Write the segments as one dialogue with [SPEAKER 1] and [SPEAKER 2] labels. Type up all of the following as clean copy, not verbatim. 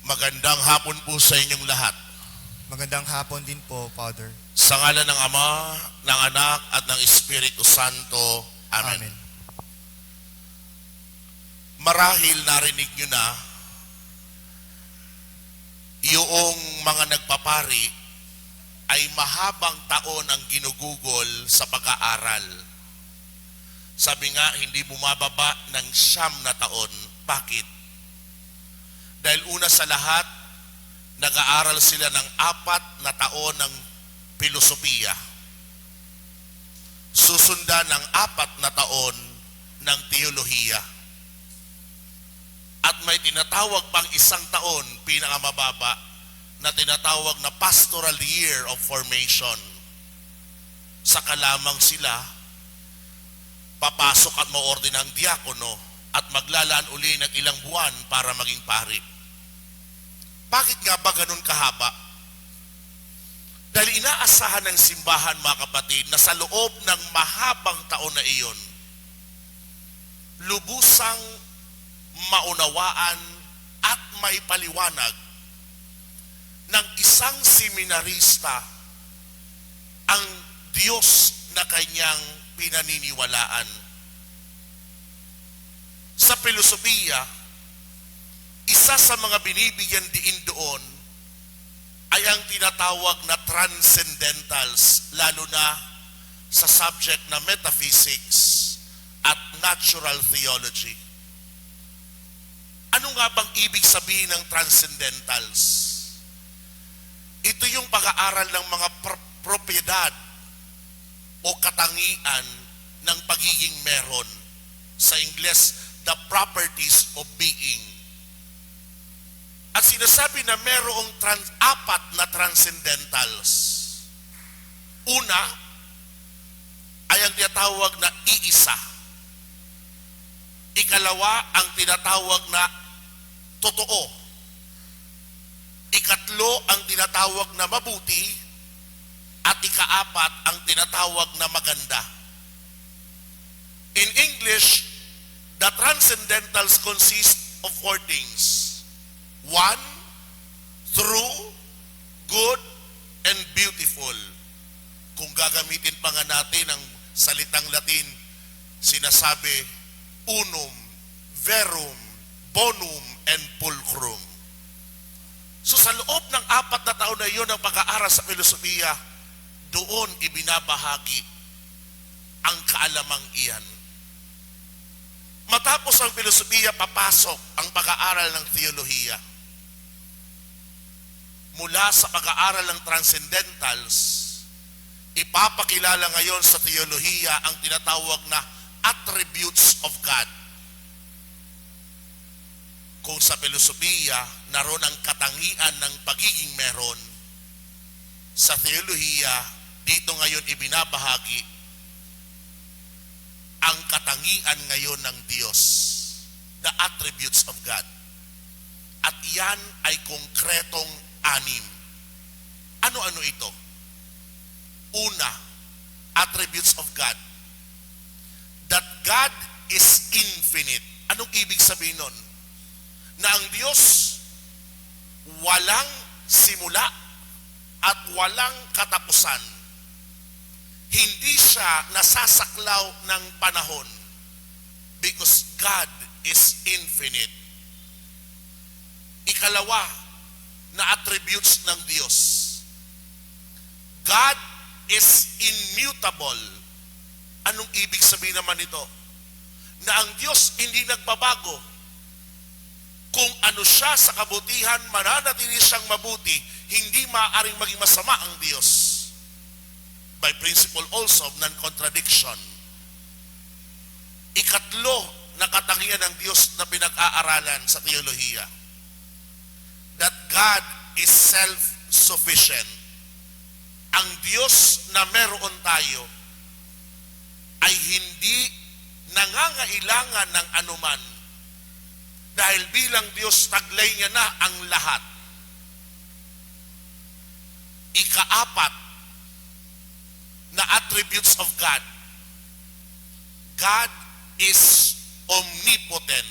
[SPEAKER 1] Magandang hapon po sa inyong lahat.
[SPEAKER 2] Magandang hapon din po, Father.
[SPEAKER 1] Sa ngalan ng Ama, ng Anak, at ng Espiritu Santo. Amen.
[SPEAKER 2] Amen.
[SPEAKER 1] Marahil narinig nyo na yung mga nagpapari ay mahabang taon ang ginugugol sa pag-aaral. Sabi nga, hindi bumababa ng 9 na taon. Bakit? Dahil una sa lahat, nag-aaral sila ng 4 na taon ng filosofiya. Susundan ng 4 na taon ng teolohiya. At may tinatawag pang 1 taon, pinakamababa, na tinatawag na pastoral year of formation. Saka lamang sila, papasok at maordin ng diakono at maglalaan uli ng ilang buwan para maging pari. Bakit nga ba ganun kahaba? Dahil inaasahan ng simbahan, mga kapatid, na sa loob ng mahabang taon na iyon, lubusang maunawaan at maipaliwanag ng isang seminarista ang Diyos na kanyang pinaniniwalaan. Sa filosofiya, isa sa mga binibigyan diin doon ay ang tinatawag na transcendentals, lalo na sa subject na metaphysics at natural theology. Ano nga bang ibig sabihin ng transcendentals? Ito yung pag-aaral ng mga propiedad o katangian ng pagiging meron. Sa Ingles, the properties of being. At sinasabi na merong 4 na transcendentals. Una ay ang tinatawag na iisa. Ikalawa, ang tinatawag na totoo. Ikatlo, ang tinatawag na mabuti. At ika-4, ang tinatawag na maganda. In English, the transcendentals consist of 4 things. 1, true, good, and beautiful. Kung gagamitin pa nga natin ang salitang Latin, sinasabi, unum, verum, bonum, and pulchrum. So sa loob ng 4 na taon na iyon ng pag-aaral sa filosofiya, doon ibinabahagi ang kaalamang iyan. Matapos ang filosofiya, papasok ang pag-aaral ng teolohiya. Mula sa pag-aaral ng transcendentals, ipapakilala ngayon sa teolohiya ang tinatawag na attributes of God. Kung sa filosofiya, naroon ang katangian ng pagiging meron, sa teolohiya, dito ngayon ibinabahagi ang katangian ngayon ng Diyos, the attributes of God. At yan ay konkretong 6. Ano-ano ito? Una, attributes of God. That God is infinite. Anong ibig sabihin nun? Na ang Diyos walang simula at walang katapusan. Hindi siya nasasaklaw ng panahon because God is infinite. Ikalawa na attributes ng Diyos. God is immutable. Anong ibig sabihin naman ito? Na ang Diyos hindi nagbabago. Kung ano siya sa kabutihan, mananatili siyang mabuti, hindi maaaring maging masama ang Diyos. By principle also of non-contradiction. Ikatlo na katangian ng Diyos na pinag-aaralan sa teolohiya. That God is self-sufficient. Ang Diyos na meron tayo ay hindi nangangailangan ng anuman dahil bilang Diyos, taglay niya na ang lahat. Ika-4 na attributes of God. God is omnipotent.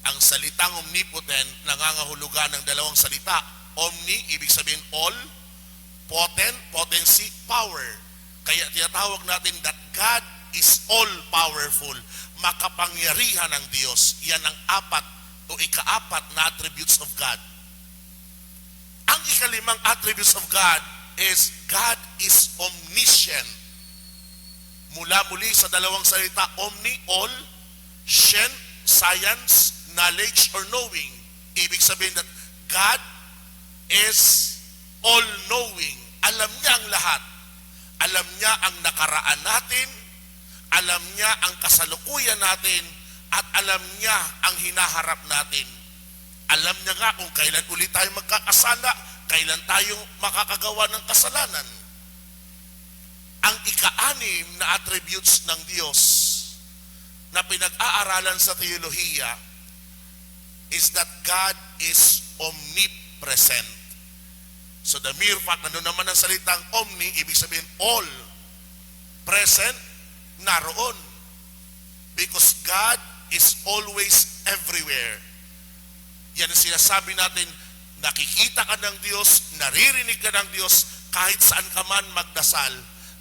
[SPEAKER 1] Ang salitang omnipotent, nangangahulugan ng dalawang salita. Omni, ibig sabihin all. Potent, potency, power. Kaya tinatawag natin that God is all-powerful. Makapangyarihan ng Diyos. Yan ang apat o ikaapat na attributes of God. Ang ikalimang attributes of God is omniscient. Mula muli sa dalawang salita, omni, all, scient, science, knowledge, or knowing. Ibig sabihin that God is all-knowing. Alam niya ang lahat. Alam niya ang nakaraan natin, alam niya ang kasalukuyan natin, at alam niya ang hinaharap natin. Alam niya nga kung kailan ulit tayo magkakasala, kailan tayo makakagawa ng kasalanan. Ang ika-anim na attributes ng Diyos na pinag-aaralan sa teolohiya is that God is omnipresent. So the mere fact, nandun naman ang salitang omni, ibig sabihin all, present, naroon. Because God is always everywhere. Yan ang sinasabi natin, nakikita ka ng Diyos, naririnig ka ng Diyos, kahit saan ka man magdasal,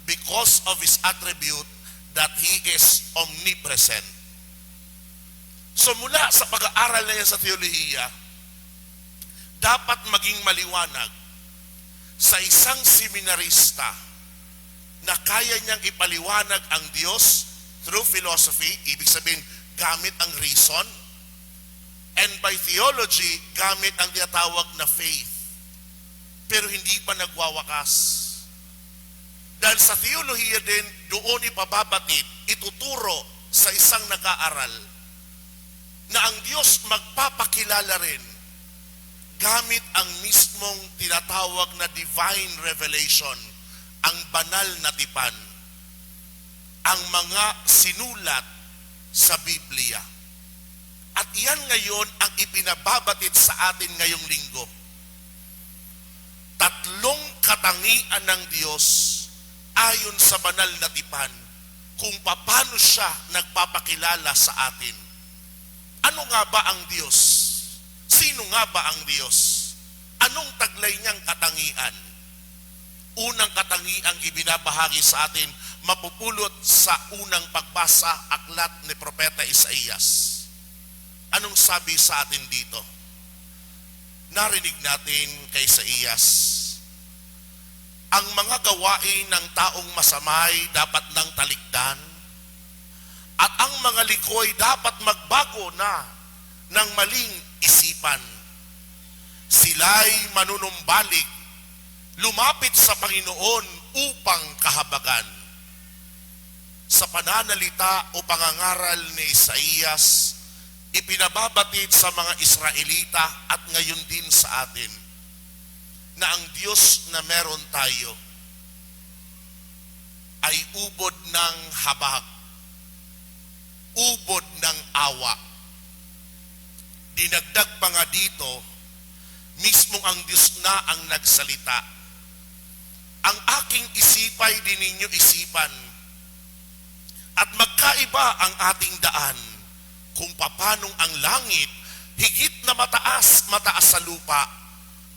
[SPEAKER 1] because of His attribute that He is omnipresent. So mula sa pag-aaral na yan sa teolohiya, dapat maging maliwanag sa isang seminarista na kaya niyang ipaliwanag ang Diyos through philosophy, ibig sabihin gamit ang reason, and by theology, gamit ang tinatawag na faith. Pero hindi pa nagwawakas. Dahil sa theolohiya din, doon ipababatid, ituturo sa isang nag-aaral na ang Diyos magpapakilala rin gamit ang mismong tinatawag na divine revelation, ang banal na tipan, ang mga sinulat sa Biblia. At yan ngayon ang ipinababatid sa atin ngayong linggo. Tatlong katangian ng Diyos ayon sa banal na tipan kung paano siya nagpapakilala sa atin. Ano nga ba ang Diyos? Sino nga ba ang Diyos? Anong taglay niyang katangian? Unang katangiang ibinabahagi sa atin, mapupulot sa unang pagbasa aklat ni Propeta Isaías. Anong sabi sa atin dito? Narinig natin kay Isaías, ang mga gawain ng taong masamay dapat nang talikdan, at ang mga likoy dapat magbago na ng maling isipan. Sila'y manunumbalik, lumapit sa Panginoon upang kahabagan. Sa pananalita o pangangaral ni Isaías, ipinababatid sa mga Israelita at ngayon din sa atin na ang Diyos na meron tayo ay ubod ng habag, ubod ng awa. Dinagdag pa nga dito, mismong ang Diyos na ang nagsalita. Ang aking isipay din ninyo isipan, at magkaiba ang ating daan, kung papanong ang langit, higit na mataas sa lupa,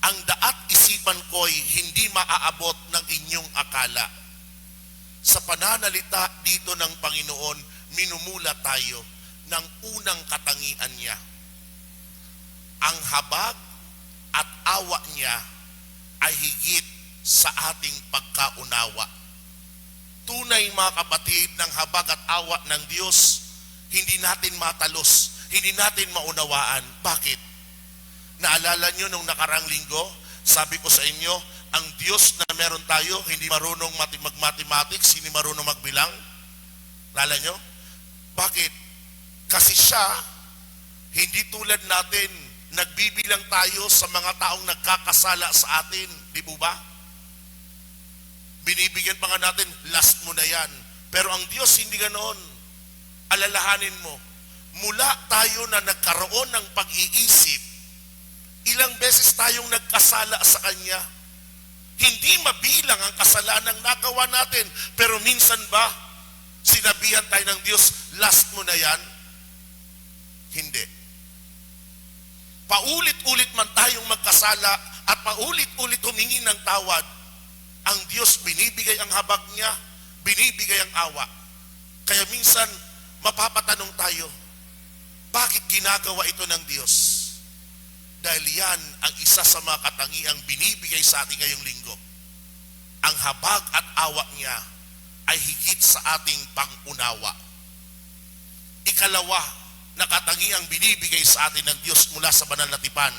[SPEAKER 1] ang daat isipan ko'y hindi maaabot ng inyong akala. Sa pananalita dito ng Panginoon, minumula tayo ng unang katangian niya. Ang habag at awa niya ay higit sa ating pagkaunawa. Tunay mga kapatid, ng habag at awa ng Diyos, hindi natin matalos, hindi natin maunawaan. Bakit? Naalala nyo nung nakarang linggo, sabi ko sa inyo, ang Diyos na meron tayo, hindi marunong mag-mathematics, hindi marunong magbilang. Naalala nyo? Bakit? Kasi siya, hindi tulad natin, nagbibilang tayo sa mga taong nagkakasala sa atin. Di po ba? Binibigyan pa nga natin, last mo na yan. Pero ang Diyos hindi ganoon. Alalahanin mo, mula tayo na nagkaroon ng pag-iisip, ilang beses tayong nagkasala sa Kanya. Hindi mabilang ang kasalanang nagawa natin. Pero minsan ba, sinabihan tayo ng Diyos, last mo na yan? Hindi. paulit-ulit man tayong magkasala at paulit-ulit humingi ng tawad, ang Diyos binibigay ang habag niya, binibigay ang awa. Kaya minsan, mapapatanong tayo, bakit ginagawa ito ng Diyos? Dahil yan ang isa sa mga katangiang binibigay sa ating ngayong linggo. Ang habag at awa niya ay higit sa ating pangunawa. Ikalawa na katangiang binibigay sa atin ng Diyos mula sa banal na tipan,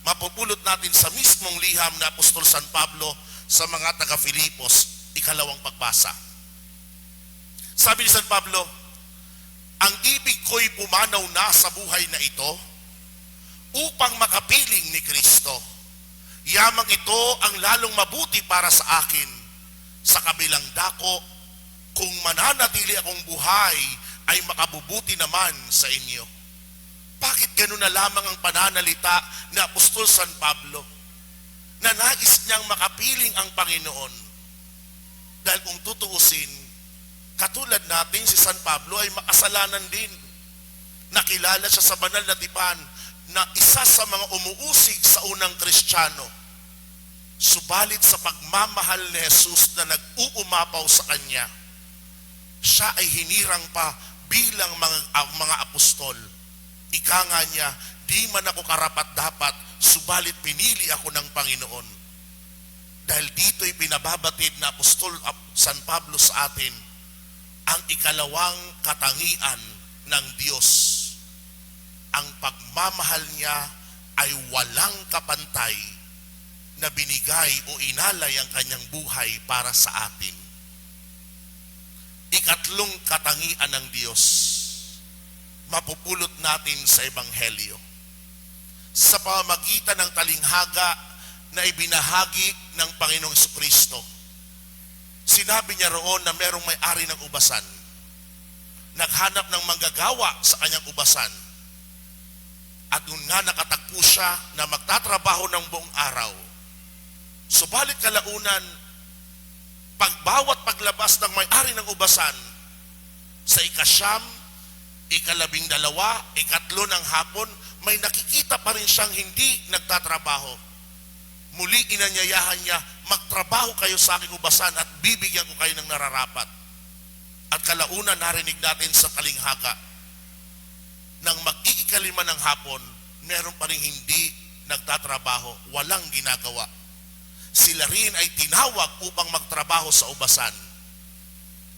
[SPEAKER 1] mapupulot natin sa mismong liham na Apostol San Pablo sa mga taga-Filipos, ikalawang pagbasa. Sabi ni San Pablo, ang ibig ko'y pumanaw na sa buhay na ito upang makapiling ni Kristo. Yamang ito ang lalong mabuti para sa akin. Sa kabilang dako, kung mananatili akong buhay, ay makabubuti naman sa inyo. Bakit gano'n na lamang ang pananalita ni Apostol San Pablo? Na nais niyang makapiling ang Panginoon. Dahil kung tutuusin, katulad natin si San Pablo ay makasalanan din. Nakilala siya sa banal na tipan na isa sa mga umuusig sa unang Kristiyano. Subalit sa pagmamahal ni Jesus na nag-uumapaw sa kanya, siya ay hinirang pa bilang mga apostol. Ika nga niya, di man ako karapat-dapat, subalit pinili ako ng Panginoon. Dahil dito'y pinababatid na Apostol San Pablo sa atin, ang ikalawang katangian ng Diyos. Ang pagmamahal niya ay walang kapantay na binigay o inalay ang kanyang buhay para sa atin. Ikatlong katangian ng Diyos, mapupulot natin sa Ebanghelyo. Sa pamamagitan ng talinghaga na ibinahagi ng Panginoong Jesucristo, sinabi niya roon na merong may-ari ng ubasan. Naghanap ng manggagawa sa kanyang ubasan. At doon nga nakatagpo siya na magtatrabaho ng buong araw. Subalit kalaunan, paglabas ng may-ari ng ubasan, sa ika-9, ika-12, ika-3 ng hapon, may nakikita pa rin siyang hindi nagtatrabaho. Muli inanyayahan niya, magtrabaho kayo sa aking ubasan at bibigyan ko kayo ng nararapat. At kalaunan narinig natin sa talinghaga, nang mag-iikalima ng hapon, meron pa rin hindi nagtatrabaho, walang ginagawa. Sila rin ay tinawag upang magtrabaho sa ubasan.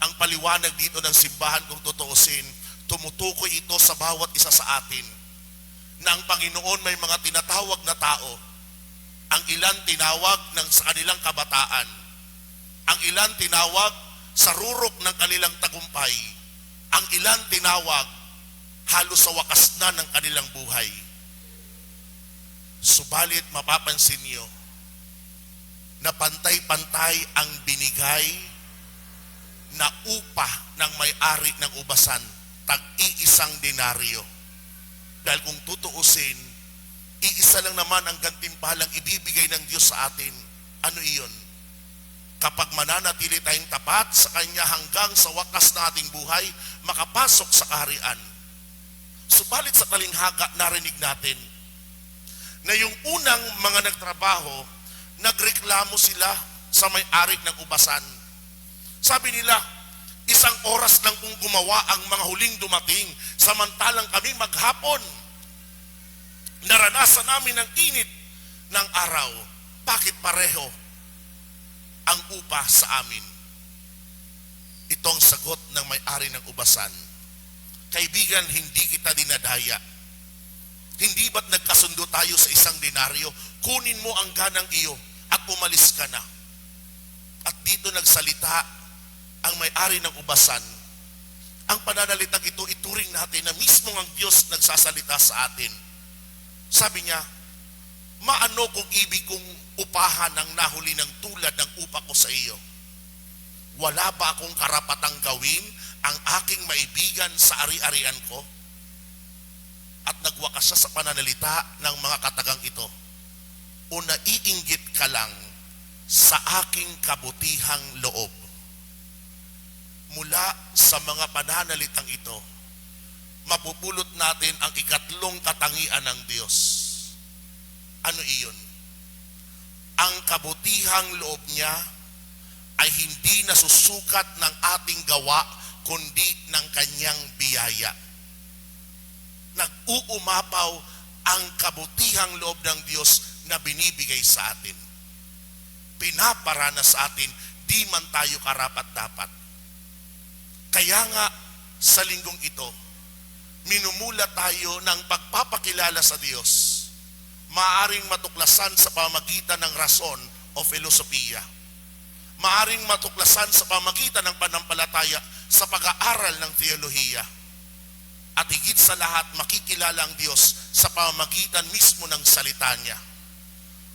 [SPEAKER 1] Ang paliwanag dito ng simbahan, kung tutuusin, tumutukoy ito sa bawat isa sa atin, na ang Panginoon may mga tinatawag na tao. Ang ilan tinawag sa kanilang kabataan. Ang ilan tinawag sa rurok ng kanilang tagumpay. Ang ilan tinawag halos sa wakas na ng kanilang buhay. Subalit mapapansin niyo na pantay-pantay ang binigay na upa ng may-ari ng ubasan, tag-iisang denaryo. Dahil kung tutuusin, iisa lang naman ang gantimpalang ibibigay ng Diyos sa atin. Ano iyon? Kapag mananatili tayong tapat sa Kanya hanggang sa wakas na ating buhay, makapasok sa kaharian. Subalit sa talinghaga, narinig natin na yung unang mga nagtrabaho, nagreklamo sila sa may-ari ng ubasan. Sabi nila, 1 oras lang kung gumawa ang mga huling dumating, samantalang kami maghapon. Naranasan namin ang init ng araw. Bakit pareho ang upa sa amin? Itong sagot ng may-ari ng ubasan. Kaibigan, hindi kita dinadaya. Hindi ba't nagkasundo tayo sa isang denaryo? Kunin mo ang ganang iyo at umalis ka na. At dito nagsalita ang may-ari ng ubasan. Ang pananalitang ito, ituring natin na mismo ang Diyos nagsasalita sa atin. Sabi niya, maano kung ibig kong upahan ang nahuli ng tulad ng upa ko sa iyo? Wala ba akong karapatang gawin ang aking maibigan sa ari-arian ko? At nagwakas siya sa pananalita ng mga katagang ito. O naiinggit ka lang sa aking kabutihang loob. Mula sa mga pananalitang ito, mapupulot natin ang ikatlong katangian ng Diyos. Ano iyon? Ang kabutihang loob niya ay hindi nasusukat ng ating gawa, kundi ng kanyang biyaya. Nag-uumapaw ang kabutihang loob ng Diyos na binibigay sa atin. Pinaparana sa atin, di man tayo karapat-dapat. Kaya nga, sa linggong ito, minumula tayo ng pagpapakilala sa Diyos. Maaring matuklasan sa pamagitan ng rason o filosofiya. Maaring matuklasan sa pamagitan ng panampalataya sa pag-aaral ng teolohiya. At higit sa lahat, makikilala ang Diyos sa pamagitan mismo ng salita niya.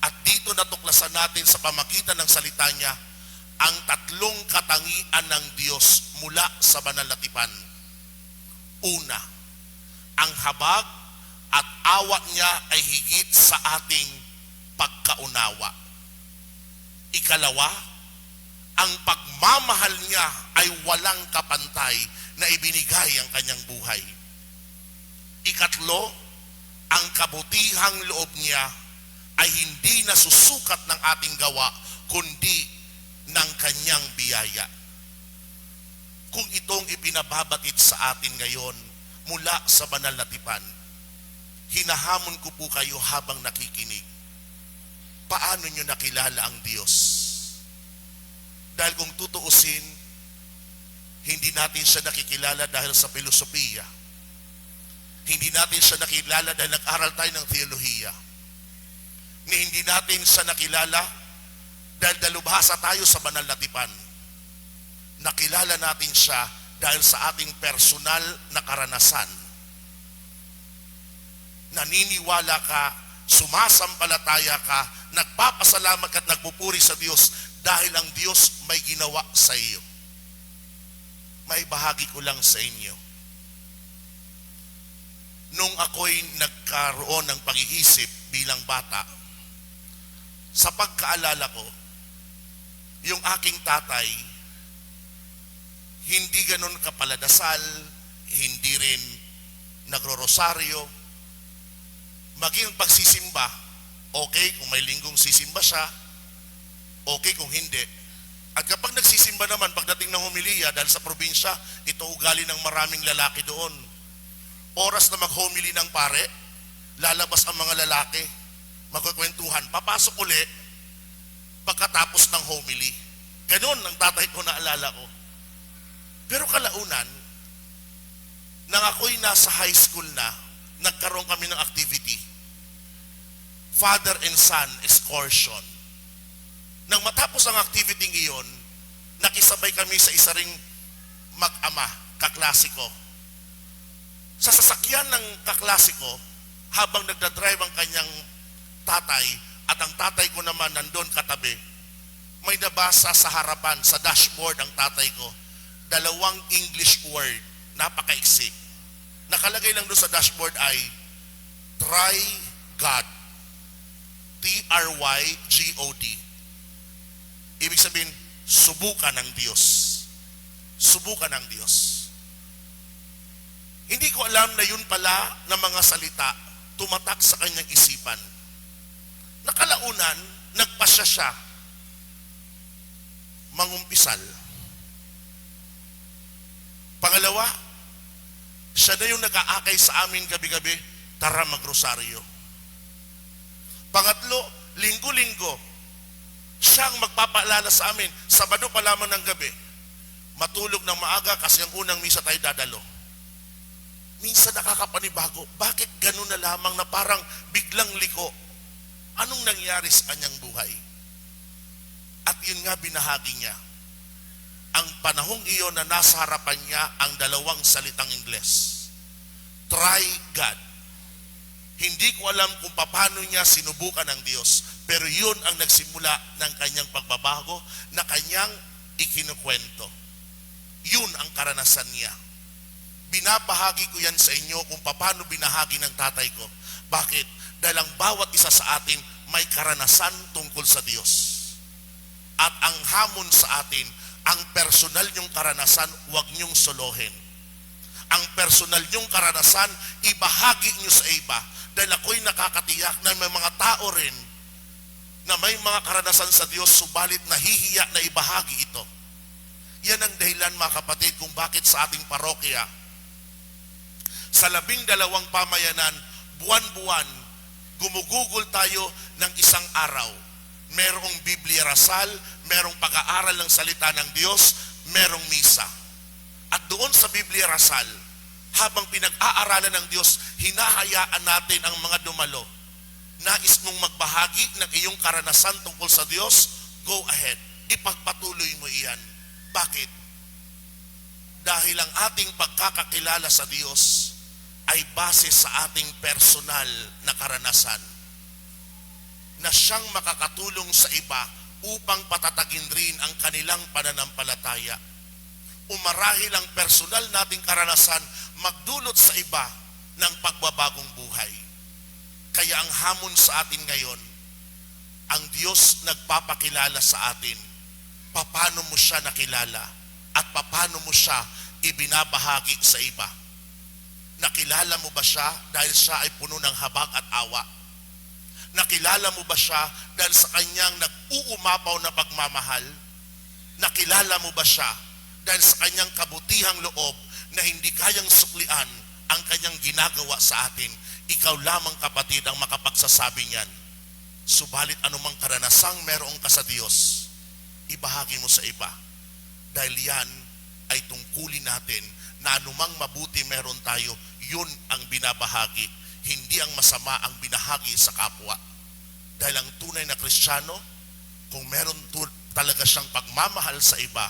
[SPEAKER 1] At dito natuklasan natin sa pamagitan ng salita niya ang tatlong katangian ng Diyos mula sa banal na tipan. Una, ang habag at awa niya ay higit sa ating pagkaunawa. Ikalawa, ang pagmamahal niya ay walang kapantay na ibinigay ang kanyang buhay. Ikatlo, ang kabutihang loob niya ay hindi nasusukat ng ating gawa, kundi ng kanyang biyaya. Kung itong ipinababatid sa atin ngayon mula sa banal na tipan, hinahamon ko po kayo habang nakikinig. Paano nyo nakilala ang Diyos? Dahil kung tutuusin, hindi natin siya nakikilala dahil sa filosofiya. Hindi natin siya nakilala dahil nag-aral tayo ng teolohiya. Hindi natin siya nakilala dahil dalubhasa tayo sa banal na tipan. Nakilala natin siya dahil sa ating personal na karanasan. Naniniwala ka, sumasampalataya ka, nagpapasalamat at nagpupuri sa Diyos dahil ang Diyos may ginawa sa iyo. May bahagi ko lang sa inyo. Nung ako'y nagkaroon ng pag-iisip bilang bata, sa pagkaalala ko, yung aking tatay, hindi ganun kapaladasal, hindi rin nagro-rosaryo, maging pagsisimba, okay kung may linggong sisimba siya, okay kung hindi. At kapag nagsisimba naman, pagdating ng homilya, dahil sa probinsya, ito ugali ng maraming lalaki doon. Oras na mag-homily ng pare, lalabas ang mga lalaki, magkukwentuhan, papasok uli pagkatapos ng homily. Ganun ang tatay ko, naalala ko. Pero kalaunan, nang ako'y nasa high school na, nagkaroon kami ng activity. Father and Son Excursion. Nang matapos ang activity iyon, nakisabay kami sa isa ring mag-ama, kaklasiko. Sa sasakyan ng kaklasiko, habang nagdadrive ang kanyang tatay, at ang tatay ko naman nandun katabi, may nabasa sa harapan, sa dashboard ang tatay ko, dalawang English word, napakaiksi. Nakalagay lang doon sa dashboard ay, try God. T-R-Y-G-O-D. Ibig sabihin, subukan ng Diyos. Subukan ng Diyos. Hindi ko alam na yun pala na mga salita tumatak sa kanyang isipan. Nakalaunan, nagpasya siya mangumpisal. Pangalawa, siya na yung nag-aakay sa amin gabi-gabi, tara magrosaryo. Pangatlo, linggo-linggo, siyang magpapaalala sa amin, Sabado pa lamang ng gabi, matulog ng maaga kasi ang unang misa tayo dadalo. Minsan nakakapanibago, bakit ganun na lamang na parang biglang liko? Anong nangyari sa kanyang buhay? At yun nga binahagi niya. Ang panahong iyon na nasa harapan niya ang dalawang salitang Ingles. Try God. Hindi ko alam kung paano niya sinubukan ng Diyos, pero yun ang nagsimula ng kanyang pagbabago na kanyang ikinukwento. Yun ang karanasan niya. Binabahagi ko yan sa inyo kung paano binahagi ng tatay ko. Bakit? Dahil ang bawat isa sa atin may karanasan tungkol sa Diyos. At ang hamon sa atin, ang personal nyong karanasan, huwag nyong solohin. Ang personal nyong karanasan, ibahagi nyo sa iba. Dahil ako'y nakakatiyak na may mga tao rin na may mga karanasan sa Diyos, subalit nahihiya na ibahagi ito. Yan ang dahilan, mga kapatid, kung bakit sa ating parokya, sa 12 pamayanan, buwan-buwan, gumugugol tayo ng isang araw. Merong Biblia Rasal, merong pag-aaral ng salita ng Diyos, merong misa. At doon sa Biblia Rasal, habang pinag-aaralan ng Diyos, hinahayaan natin ang mga dumalo. Nais mong magbahagi ng iyong karanasan tungkol sa Diyos, go ahead. Ipagpatuloy mo iyan. Bakit? Dahil ang ating pagkakakilala sa Diyos ay base sa ating personal na karanasan, na siyang makakatulong sa iba upang patatagin rin ang kanilang pananampalataya. Umarahil ang personal nating karanasan magdulot sa iba ng pagbabagong buhay. Kaya ang hamon sa atin ngayon, ang Diyos nagpapakilala sa atin. Paano mo siya nakilala at paano mo siya ibinabahagi sa iba? Nakilala mo ba siya dahil siya ay puno ng habag at awa? Nakilala mo ba siya dahil sa kanyang nag-uumapaw na pagmamahal? Nakilala mo ba siya dahil sa kanyang kabutihang loob na hindi kayang suklian ang kanyang ginagawa sa atin? Ikaw lamang, kapatid, ang makapagsasabi niyan. Subalit anumang karanasang merong ka sa Diyos, ibahagi mo sa iba. Dahil yan ay tungkulin natin na anumang mabuti meron tayo, yun ang binabahagi. Hindi ang masama ang binahagi sa kapwa. Dahil ang tunay na Kristiyano, kung meron talaga siyang pagmamahal sa iba,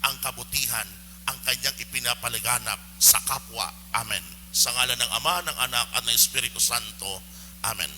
[SPEAKER 1] ang kabutihan, ang kanyang ipinapalaganap sa kapwa. Amen. Sa ngalan ng Ama, ng Anak, at ng Espiritu Santo. Amen.